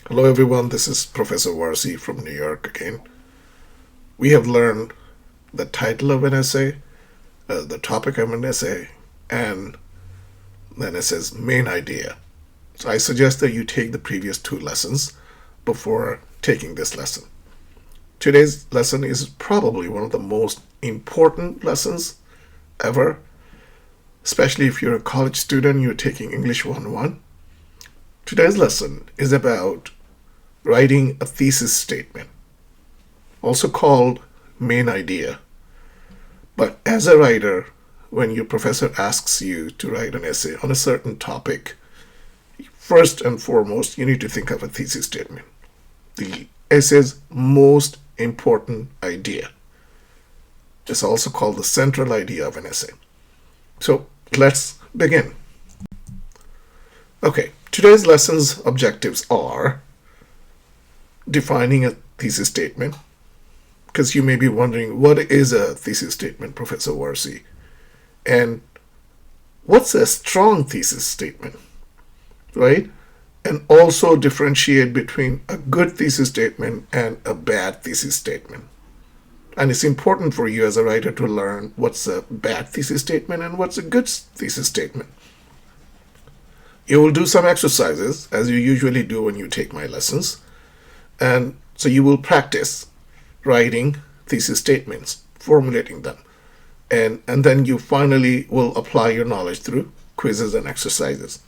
Hello everyone, this is Professor Warsi from New York again. We have learned the title of an essay, the topic of an essay, and then it says main idea. So I suggest that you take the previous two lessons before taking this lesson. Today's lesson is probably one of the most important lessons ever, especially if you're a college student, you're taking English 101. Today's lesson is about writing a thesis statement, also called main idea. But as a writer, when your professor asks you to write an essay on a certain topic, first and foremost, you need to think of a thesis statement, the essay's most important idea. It's also called the central idea of an essay. So let's begin. Okay, today's lesson's objectives are defining a thesis statement, because you may be wondering, what is a thesis statement, Professor Warsi? And what's a strong thesis statement, right? And also differentiate between a good thesis statement and a bad thesis statement. And it's important for you as a writer to learn what's a bad thesis statement and what's a good thesis statement. You will do some exercises, as you usually do when you take my lessons. And so you will practice writing thesis statements, formulating them. And then you finally will apply your knowledge through quizzes and exercises.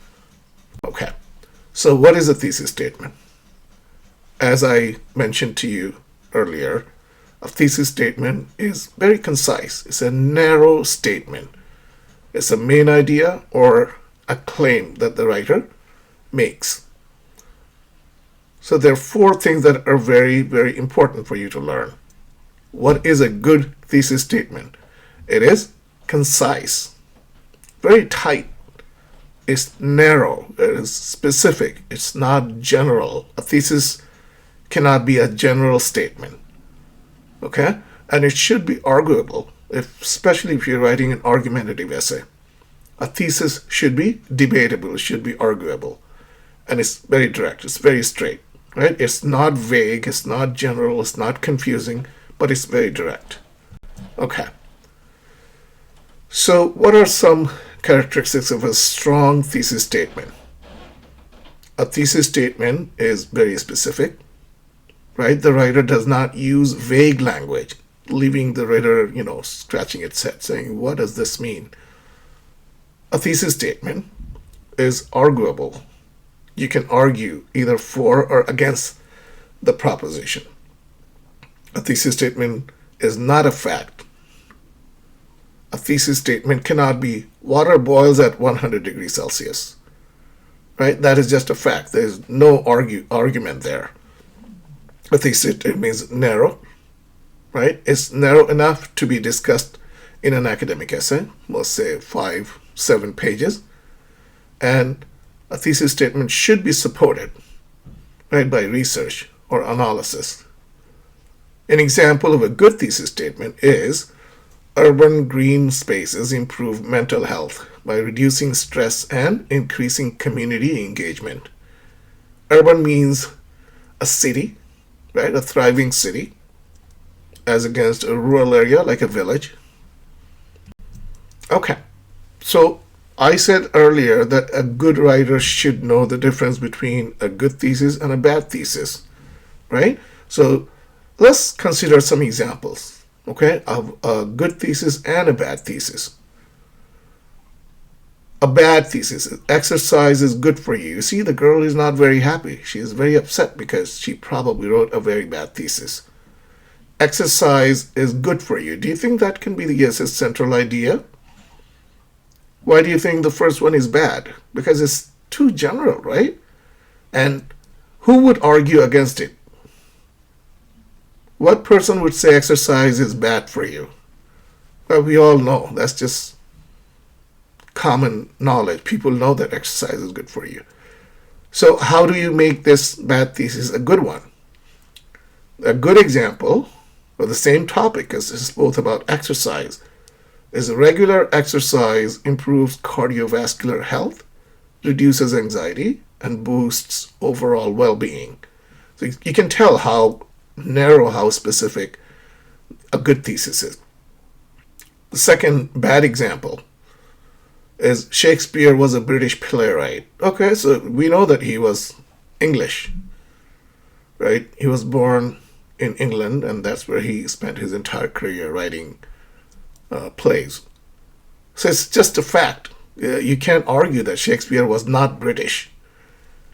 Okay, so what is a thesis statement? As I mentioned to you earlier, a thesis statement is very concise. It's a narrow statement. It's a main idea or a claim that the writer makes. So there are four things that are very, very important for you to learn. What is a good thesis statement? It is concise, very tight. It's narrow. It is specific. It's not general. A thesis cannot be a general statement. Okay? And it should be arguable, especially if you're writing an argumentative essay. A thesis should be debatable, it should be arguable. And it's very direct, it's very straight, right? It's not vague, it's not general, it's not confusing, but it's very direct. Okay. So what are some characteristics of a strong thesis statement? A thesis statement is very specific, right? The writer does not use vague language, leaving the reader, scratching its head, saying, what does this mean? A thesis statement is arguable. You can argue either for or against the proposition. A thesis statement is not a fact. A thesis statement cannot be water boils at 100 degrees Celsius. Right? That is just a fact. There is no argument there. A thesis statement means narrow. Right? It's narrow enough to be discussed in an academic essay, let's say 5-7 pages, and a thesis statement should be supported, right, by research or analysis. An example of a good thesis statement is urban green spaces improve mental health by reducing stress and increasing community engagement. Urban means a city, right, a thriving city, as against a rural area like a village. Okay, so I said earlier that a good writer should know the difference between a good thesis and a bad thesis, right? So let's consider some examples, okay, of a good thesis and a bad thesis. A bad thesis, exercise is good for you. You see, the girl is not very happy. She is very upset because she probably wrote a very bad thesis. Exercise is good for you. Do you think that can be the essay's central idea? Why do you think the first one is bad? Because it's too general, right? And who would argue against it? What person would say exercise is bad for you? Well, we all know. That's just common knowledge. People know that exercise is good for you. So how do you make this bad thesis a good one? A good example of the same topic, because this is both about exercise, is regular exercise improves cardiovascular health, reduces anxiety, and boosts overall well-being. So you can tell how narrow, how specific a good thesis is. The second bad example is Shakespeare was a British playwright. Okay, so we know that he was English, right? He was born in England, and that's where he spent his entire career writing plays. So it's just a fact. You can't argue that Shakespeare was not British.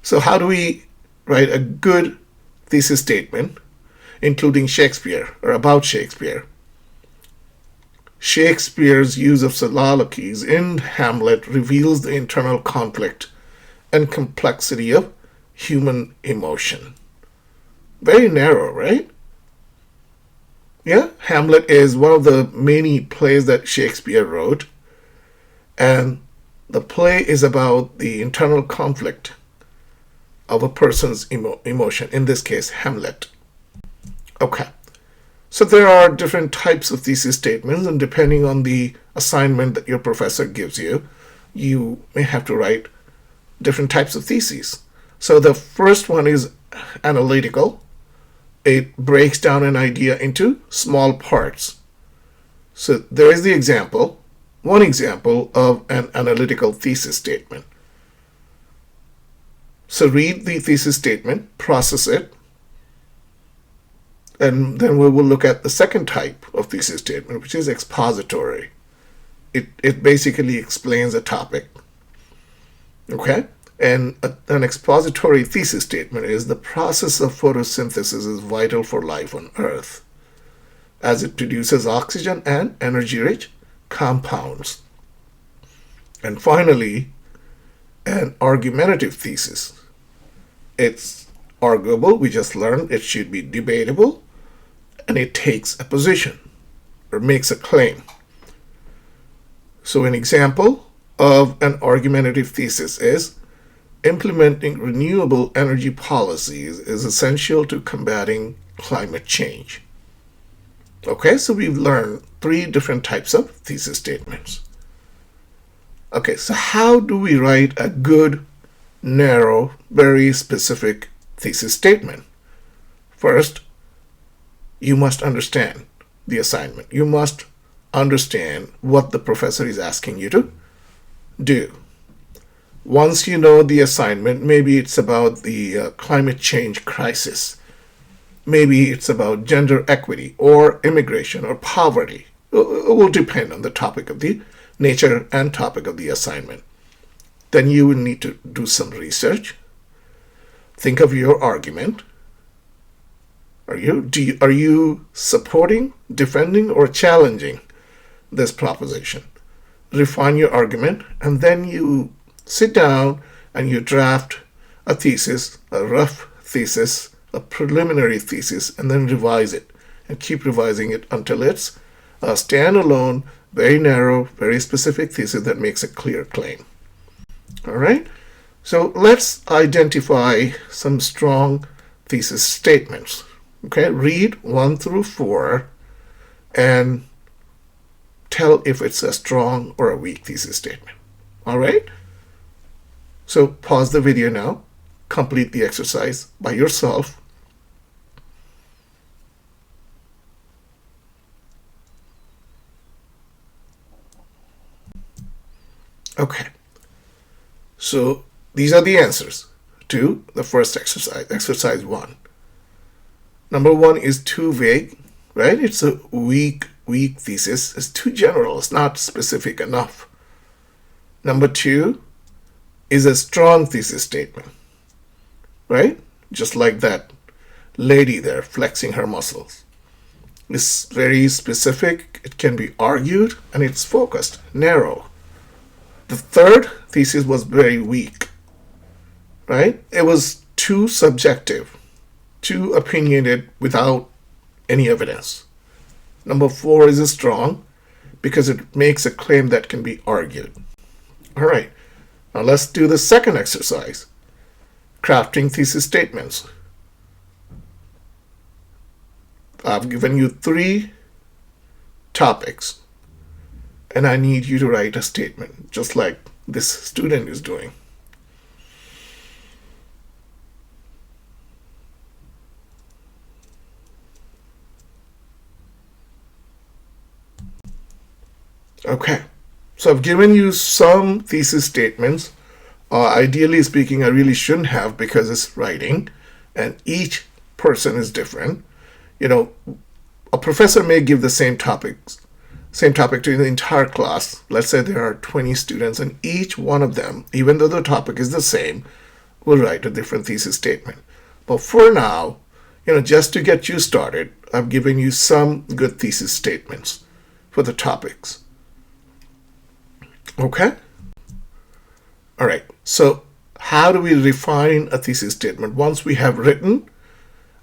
So how do we write a good thesis statement, including Shakespeare or about Shakespeare? Shakespeare's use of soliloquies in Hamlet reveals the internal conflict and complexity of human emotion. Very narrow, right? Yeah, Hamlet is one of the many plays that Shakespeare wrote, and the play is about the internal conflict of a person's emotion, in this case, Hamlet. Okay. So there are different types of thesis statements, and depending on the assignment that your professor gives you, you may have to write different types of theses. So the first one is analytical. It breaks down an idea into small parts. So there is the example, one example of an analytical thesis statement. So read the thesis statement, process it, and then we will look at the second type of thesis statement, which is expository. It basically explains a topic. Okay? And an expository thesis statement is the process of photosynthesis is vital for life on Earth, as it produces oxygen and energy-rich compounds. And finally, an argumentative thesis. It's arguable, we just learned it should be debatable, and it takes a position or makes a claim. So an example of an argumentative thesis is implementing renewable energy policies is essential to combating climate change. Okay, so we've learned 3 different types of thesis statements. Okay, so how do we write a good, narrow, very specific thesis statement? First, you must understand the assignment. You must understand what the professor is asking you to do. Once you know the assignment, maybe it's about the climate change crisis. Maybe it's about gender equity or immigration or poverty. It will depend on the topic of the nature and topic of the assignment. Then you will need to do some research. Think of your argument. Are you supporting, defending, or challenging this proposition? Refine your argument, and then you sit down and you draft a thesis, a rough thesis, a preliminary thesis, and then revise it and keep revising it until it's a standalone, very narrow, very specific thesis that makes a clear claim. All right? So let's identify some strong thesis statements. Okay, read 1 through 4 and tell if it's a strong or a weak thesis statement. All right? So pause the video now, complete the exercise by yourself. Okay, so these are the answers to the first exercise, exercise 1. Number 1 is too vague, right? It's a weak thesis. It's too general. It's not specific enough. Number 2 is a strong thesis statement, right? Just like that lady there flexing her muscles. It's very specific. It can be argued, and it's focused, narrow. The third thesis was very weak, right? It was too subjective, too opinionated without any evidence. Number 4 is a strong because it makes a claim that can be argued. All right, now let's do the second exercise, crafting thesis statements. I've given you 3 topics, and I need you to write a statement, just like this student is doing. Okay, so I've given you some thesis statements. Ideally speaking, I really shouldn't have because it's writing and each person is different. You know, a professor may give the same topic to the entire class. Let's say there are 20 students, and each one of them, even though the topic is the same, will write a different thesis statement. But for now, just to get you started, I've given you some good thesis statements for the topics. Okay? All right. So, how do we refine a thesis statement? Once we have written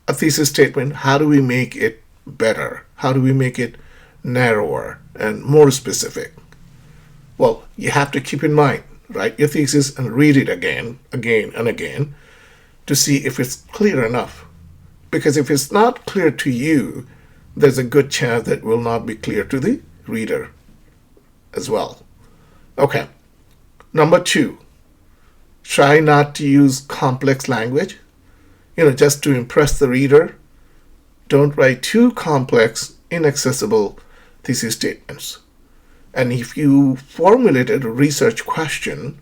a thesis statement, how do we make it better? How do we make it narrower and more specific? Well, you have to keep in mind, write your thesis and read it again and again to see if it's clear enough. Because if it's not clear to you, there's a good chance that it will not be clear to the reader as well. Okay. Number 2, try not to use complex language, just to impress the reader. Don't write too complex, inaccessible thesis statements. And if you formulated a research question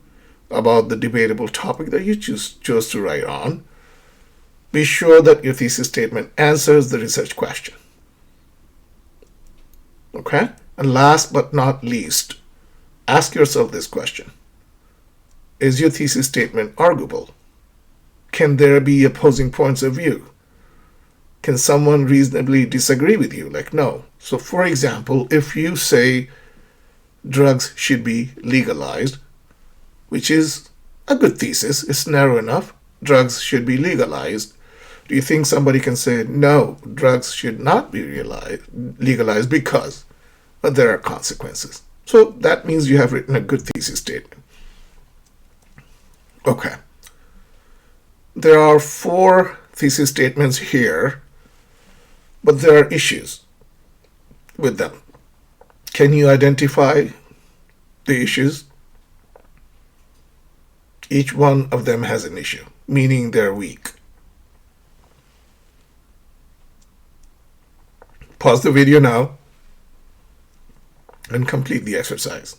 about the debatable topic that you chose to write on, be sure that your thesis statement answers the research question. Okay? And last but not least, ask yourself this question. Is your thesis statement arguable? Can there be opposing points of view? Can someone reasonably disagree with you? Like, no. So, for example, if you say drugs should be legalized, which is a good thesis, it's narrow enough, drugs should be legalized. Do you think somebody can say, no, drugs should not be legalized because there are consequences? So that means you have written a good thesis statement. Okay. There are 4 thesis statements here, but there are issues with them. Can you identify the issues? Each one of them has an issue, meaning they're weak. Pause the video now and complete the exercise.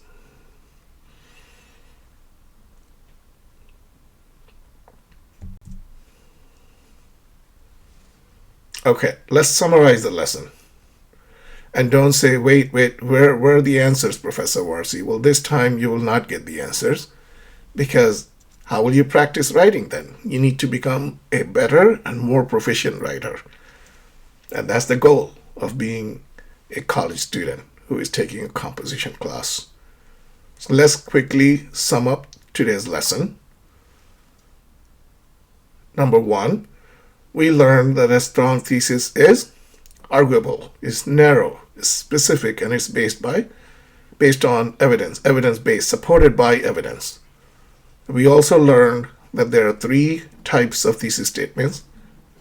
Okay, let's summarize the lesson. And don't say, wait, where are the answers, Professor Warsi? Well, this time you will not get the answers, because how will you practice writing then? You need to become a better and more proficient writer. And that's the goal of being a college student who is taking a composition class. So let's quickly sum up today's lesson. Number 1, we learned that a strong thesis is arguable, is narrow, is specific, and is based on evidence-based, supported by evidence. We also learned that there are 3 types of thesis statements: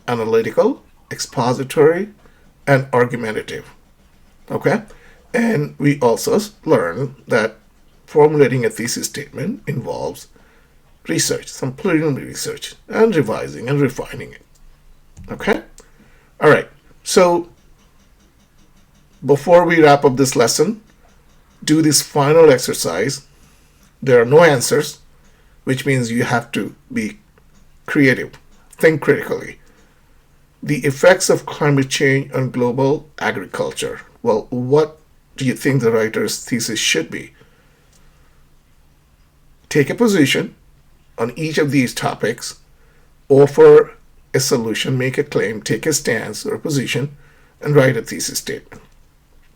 analytical, expository, and argumentative. Okay? And we also learned that formulating a thesis statement involves research, some preliminary research, and revising and refining it. Okay? All right. So before we wrap up this lesson, do this final exercise. There are no answers, which means you have to be creative, think critically. The effects of climate change on global agriculture. Well, what do you think the writer's thesis should be? Take a position on each of these topics, offer a solution, make a claim, take a stance or a position, and write a thesis statement.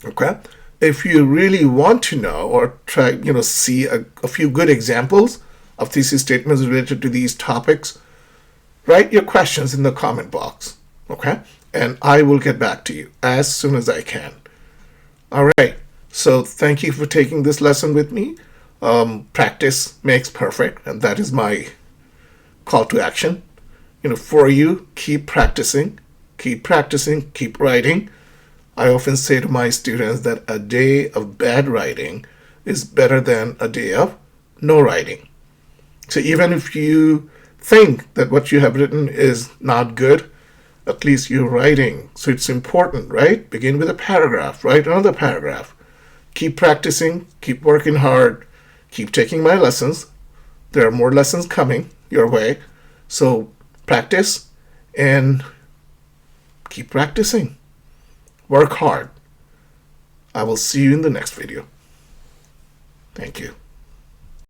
Okay? If you really want to know or try, see a few good examples of thesis statements related to these topics, write your questions in the comment box. Okay? And I will get back to you as soon as I can. All right. So thank you for taking this lesson with me. Practice makes perfect, and that is my call to action. For you, keep practicing, keep writing. I often say to my students that a day of bad writing is better than a day of no writing. So even if you think that what you have written is not good, at least you're writing. So it's important, right? Begin with a paragraph, write another paragraph. keep practicing, keep working hard, keep taking my lessons. There are more lessons coming your way. So practice and keep practicing. Work hard. I will see you in the next video. Thank you.